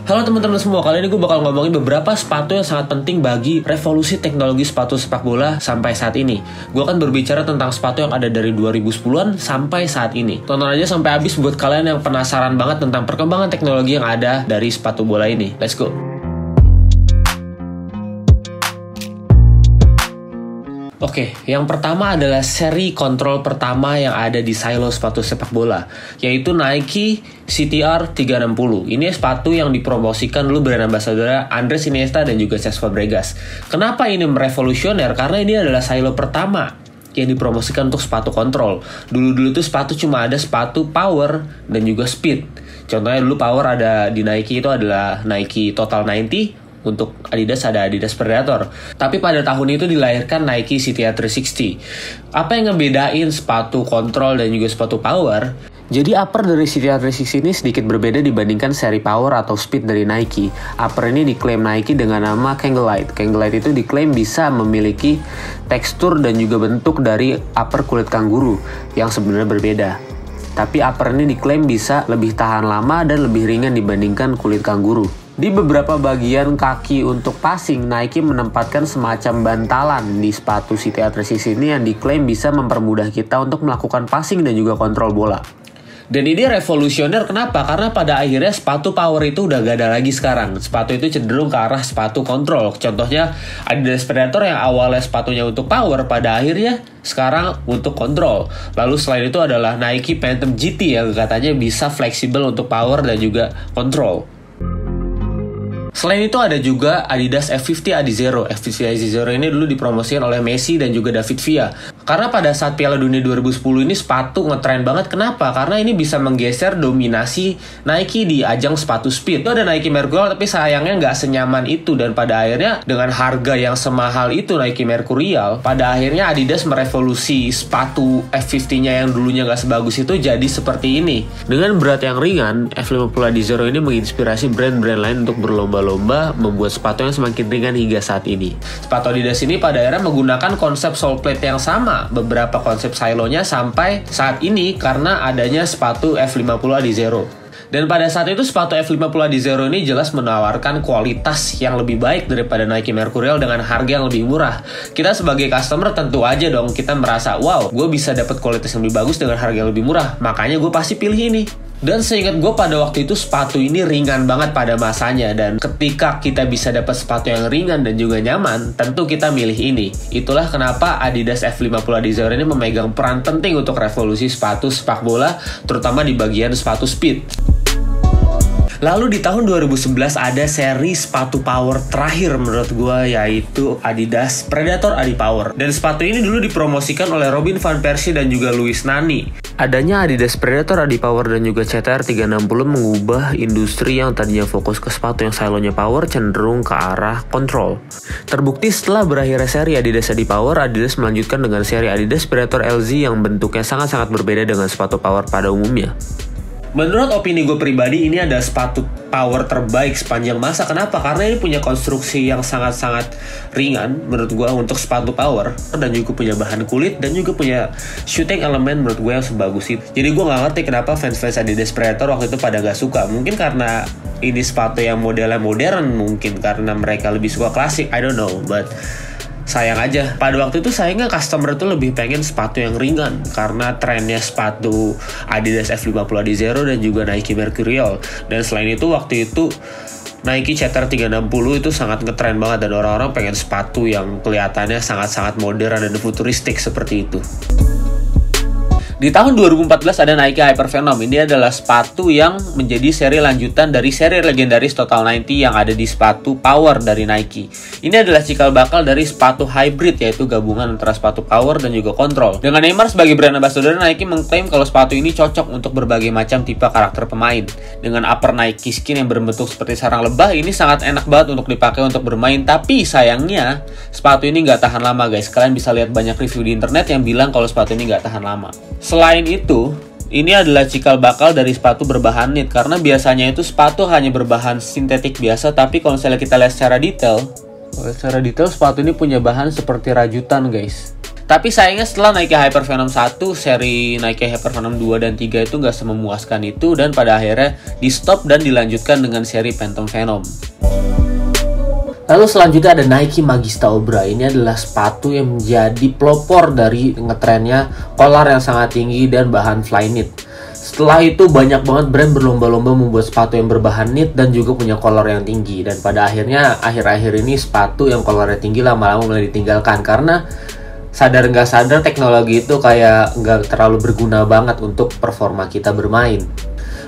Halo teman-teman semua, kali ini gue bakal ngomongin beberapa sepatu yang sangat penting bagi revolusi teknologi sepatu sepak bola sampai saat ini. Gue akan berbicara tentang sepatu yang ada dari 2010-an sampai saat ini. Tonton aja sampai habis buat kalian yang penasaran banget tentang perkembangan teknologi yang ada dari sepatu bola ini. Let's go! Oke, yang pertama adalah seri kontrol pertama yang ada di silo sepatu sepak bola, yaitu Nike CTR 360. Ini sepatu yang dipromosikan dulu brand ambassador Andres Iniesta dan juga Cesc Fabregas. Kenapa ini merevolusioner? Karena ini adalah silo pertama yang dipromosikan untuk sepatu kontrol. Dulu-dulu tuh sepatu cuma ada sepatu power dan juga speed. Contohnya dulu power ada di Nike itu adalah Nike Total 90. Untuk Adidas ada Adidas Predator. Tapi pada tahun itu dilahirkan Nike CTR 360. Apa yang ngebedain sepatu kontrol dan juga sepatu power? Jadi upper dari CTR 360 ini sedikit berbeda dibandingkan seri power atau speed dari Nike. Upper ini diklaim Nike dengan nama Kanglite. Kanglite itu diklaim bisa memiliki tekstur dan juga bentuk dari upper kulit kanguru yang sebenarnya berbeda. Tapi upper ini diklaim bisa lebih tahan lama dan lebih ringan dibandingkan kulit kanguru. Di beberapa bagian kaki untuk passing, Nike menempatkan semacam bantalan di sepatu CTR 360 ini yang diklaim bisa mempermudah kita untuk melakukan passing dan juga kontrol bola. Dan ini revolusioner kenapa? Karena pada akhirnya sepatu power itu udah gak ada lagi sekarang. Sepatu itu cenderung ke arah sepatu kontrol. Contohnya Adidas Predator yang awalnya sepatunya untuk power, pada akhirnya sekarang untuk kontrol. Lalu selain itu adalah Nike Phantom GT yang katanya bisa fleksibel untuk power dan juga kontrol. Selain itu ada juga Adidas F50 Adizero. F50 Adizero ini dulu dipromosikan oleh Messi dan juga David Villa. Karena pada saat Piala Dunia 2010 ini sepatu ngetren banget. Kenapa? Karena ini bisa menggeser dominasi Nike di ajang sepatu speed. Itu ada Nike Mercurial tapi sayangnya nggak senyaman itu. Dan pada akhirnya dengan harga yang semahal itu Nike Mercurial, pada akhirnya Adidas merevolusi sepatu F50-nya yang dulunya nggak sebagus itu jadi seperti ini. Dengan berat yang ringan, F50 Adizero ini menginspirasi brand-brand lain untuk berlomba-lomba membuat sepatu yang semakin ringan hingga saat ini. Sepatu Adidas ini pada akhirnya menggunakan konsep sole plate yang sama, beberapa konsep silonya sampai saat ini karena adanya sepatu F50 Adizero. Dan pada saat itu sepatu F50 Adizero ini jelas menawarkan kualitas yang lebih baik daripada Nike Mercurial dengan harga yang lebih murah. Kita sebagai customer tentu aja dong kita merasa, wow, gue bisa dapat kualitas yang lebih bagus dengan harga yang lebih murah, makanya gue pasti pilih ini. Dan seingat gue pada waktu itu sepatu ini ringan banget pada masanya. Dan ketika kita bisa dapat sepatu yang ringan dan juga nyaman, tentu kita milih ini. Itulah kenapa Adidas F50 Adizero ini memegang peran penting untuk revolusi sepatu sepak bola, terutama di bagian sepatu speed. Lalu di tahun 2011 ada seri sepatu power terakhir menurut gue, yaitu Adidas Predator Adipower. Dan sepatu ini dulu dipromosikan oleh Robin van Persie dan juga Louis Nani. Adanya Adidas Predator Adipower dan juga CTR 360 mengubah industri yang tadinya fokus ke sepatu yang silonya power cenderung ke arah kontrol. Terbukti setelah berakhirnya seri Adidas Adipower, Adidas melanjutkan dengan seri Adidas Predator LZ yang bentuknya sangat-sangat berbeda dengan sepatu power pada umumnya. Menurut opini gue pribadi, ini adalah sepatu power terbaik sepanjang masa. Kenapa? Karena ini punya konstruksi yang sangat-sangat ringan menurut gue untuk sepatu power, dan juga punya bahan kulit dan juga punya shooting element menurut gue yang sebagus itu. Jadi gue gak ngerti kenapa fans-fans Adidas Predator waktu itu pada gak suka. Mungkin karena ini sepatu yang modelnya modern, mungkin karena mereka lebih suka klasik, I don't know, but sayang aja, pada waktu itu sayangnya customer itu lebih pengen sepatu yang ringan karena trennya sepatu Adidas F50 Adizero dan juga Nike Mercurial. Dan selain itu waktu itu Nike CTR 360 itu sangat ngetren banget dan orang-orang pengen sepatu yang kelihatannya sangat-sangat modern dan futuristik seperti itu. Di tahun 2014 ada Nike Hypervenom. Ini adalah sepatu yang menjadi seri lanjutan dari seri legendaris Total 90 yang ada di sepatu power dari Nike. Ini adalah cikal bakal dari sepatu hybrid, yaitu gabungan antara sepatu power dan juga kontrol. Dengan Neymar sebagai brand ambassador, Nike mengklaim kalau sepatu ini cocok untuk berbagai macam tipe karakter pemain. Dengan upper Nike skin yang berbentuk seperti sarang lebah, ini sangat enak banget untuk dipakai untuk bermain. Tapi sayangnya sepatu ini nggak tahan lama guys. Kalian bisa lihat banyak review di internet yang bilang kalau sepatu ini nggak tahan lama. Selain itu, ini adalah cikal bakal dari sepatu berbahan knit, karena biasanya itu sepatu hanya berbahan sintetik biasa, tapi kalau misalnya kita lihat secara detail sepatu ini punya bahan seperti rajutan guys. Tapi sayangnya setelah Nike Hyper Venom 1, seri Nike Hyper Venom 2 dan 3 itu gak sememuaskan itu, dan pada akhirnya di stop dan dilanjutkan dengan seri Phantom Venom. Lalu selanjutnya ada Nike Magista Obra. Ini adalah sepatu yang menjadi pelopor dari ngetrennya collar yang sangat tinggi dan bahan Flyknit. Setelah itu banyak banget brand berlomba-lomba membuat sepatu yang berbahan knit dan juga punya collar yang tinggi. Dan pada akhirnya akhir-akhir ini sepatu yang collarnya tinggi lama-lama mulai ditinggalkan karena sadar nggak sadar teknologi itu kayak nggak terlalu berguna banget untuk performa kita bermain.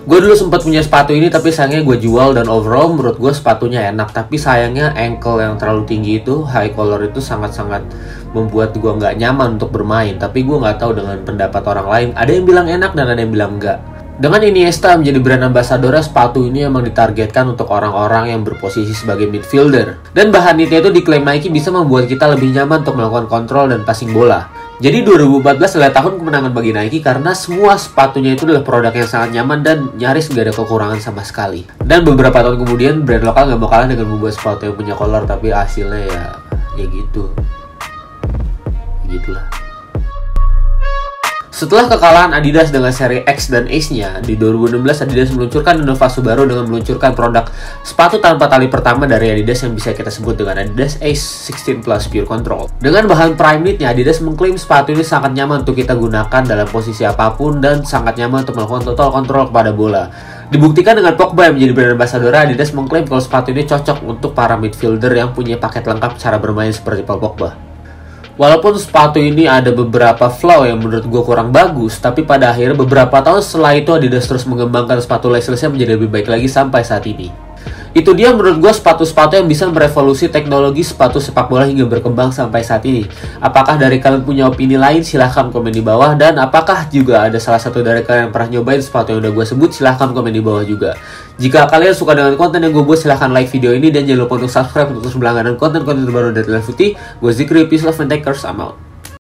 Gue dulu sempat punya sepatu ini tapi sayangnya gue jual, dan overall menurut gue sepatunya enak. Tapi sayangnya ankle yang terlalu tinggi itu, high collar itu sangat-sangat membuat gue nggak nyaman untuk bermain. Tapi gue nggak tahu dengan pendapat orang lain. Ada yang bilang enak dan ada yang bilang enggak. Dengan Iniesta menjadi brand ambassador, sepatu ini emang ditargetkan untuk orang-orang yang berposisi sebagai midfielder. Dan bahan knitnya itu diklaim Nike bisa membuat kita lebih nyaman untuk melakukan kontrol dan passing bola. Jadi 2014 adalah tahun kemenangan bagi Nike karena semua sepatunya itu adalah produk yang sangat nyaman dan nyaris gak ada kekurangan sama sekali. Dan beberapa tahun kemudian brand lokal gak mau kalah dengan membuat sepatu yang punya collar, tapi hasilnya ya gitu. Gitulah. Setelah kekalahan Adidas dengan seri X dan Ace-nya, di 2016 Adidas meluncurkan inovasi baru dengan meluncurkan produk sepatu tanpa tali pertama dari Adidas yang bisa kita sebut dengan Adidas Ace 16 Plus Pure Control. Dengan bahan prime knitnya, Adidas mengklaim sepatu ini sangat nyaman untuk kita gunakan dalam posisi apapun dan sangat nyaman untuk melakukan total kontrol kepada bola. Dibuktikan dengan Pogba yang menjadi brand ambassador, Adidas mengklaim kalau sepatu ini cocok untuk para midfielder yang punya paket lengkap cara bermain seperti Paul Pogba. Walaupun sepatu ini ada beberapa flaw yang menurut gue kurang bagus, tapi pada akhirnya beberapa tahun setelah itu Adidas terus mengembangkan sepatu laceless-nya menjadi lebih baik lagi sampai saat ini. Itu dia menurut gue sepatu-sepatu yang bisa merevolusi teknologi sepatu sepak bola hingga berkembang sampai saat ini. Apakah dari kalian punya opini lain? Silahkan komen di bawah. Dan apakah juga ada salah satu dari kalian yang pernah nyobain sepatu yang udah gue sebut? Silahkan komen di bawah juga. Jika kalian suka dengan konten yang gue buat, silahkan like video ini dan jangan lupa untuk subscribe untuk terus berlangganan konten-konten terbaru dari Live Putih. Gue Zikri, peace, love, and takers, I'm out.